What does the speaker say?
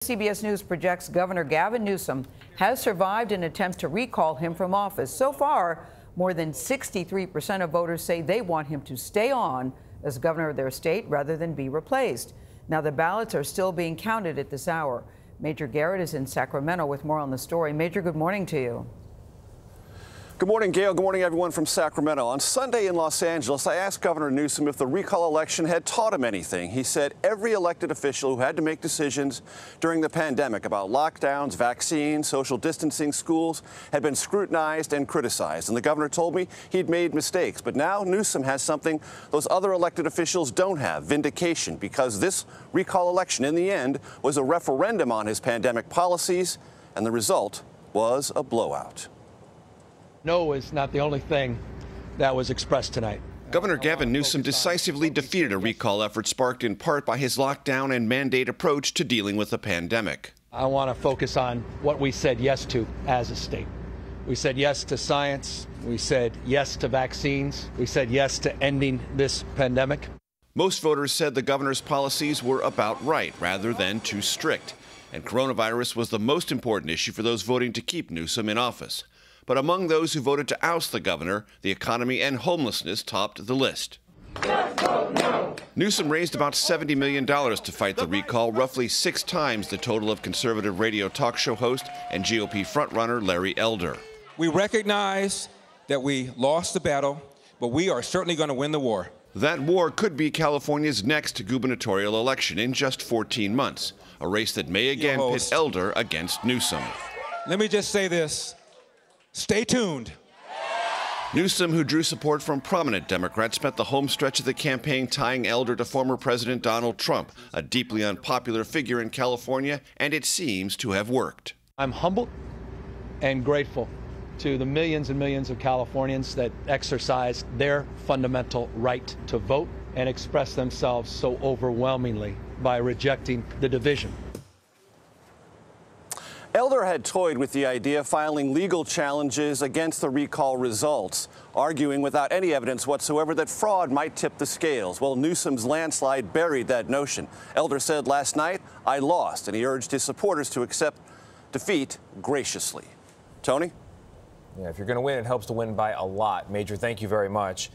CBS News projects Governor Gavin Newsom has survived an attempt to recall him from office. So far, more than 63% of voters say they want him to stay on as governor of their state rather than be replaced. Now, the ballots are still being counted at this hour. Major Garrett is in Sacramento with more on the story. Major, good morning to you. Good morning, Gayle. Good morning, everyone from Sacramento. On Sunday in Los Angeles, I asked Governor Newsom if the recall election had taught him anything. He said every elected official who had to make decisions during the pandemic about lockdowns, vaccines, social distancing, schools had been scrutinized and criticized. And the governor told me he'd made mistakes. But now Newsom has something those other elected officials don't have: vindication, because this recall election in the end was a referendum on his pandemic policies, and the result was a blowout. No is not the only thing that was expressed tonight. Governor Gavin Newsom decisively defeated a recall effort sparked in part by his lockdown and mandate approach to dealing with the pandemic. I want to focus on what we said yes to as a state. We said yes to science. We said yes to vaccines. We said yes to ending this pandemic. Most voters said the governor's policies were about right rather than too strict. And coronavirus was the most important issue for those voting to keep Newsom in office. But among those who voted to oust the governor, the economy and homelessness topped the list. No. Newsom raised about $70 million to fight the recall, roughly 6 times the total of conservative radio talk show host and GOP frontrunner Larry Elder. We recognize that we lost the battle, but we are certainly going to win the war. That war could be California's next gubernatorial election in just 14 months, a race that may again pit Elder against Newsom. Let me just say this. Stay tuned. Newsom, who drew support from prominent Democrats, spent the home stretch of the campaign tying Elder to former President Donald Trump, a deeply unpopular figure in California, and it seems to have worked. I'm humbled and grateful to the millions and millions of Californians that exercised their fundamental right to vote and express themselves so overwhelmingly by rejecting the division. Elder had toyed with the idea of filing legal challenges against the recall results, arguing without any evidence whatsoever that fraud might tip the scales. Well, Newsom's landslide buried that notion. Elder said last night, "I lost," and he urged his supporters to accept defeat graciously. Tony? Yeah, if you're going to win, it helps to win by a lot. Major, thank you very much.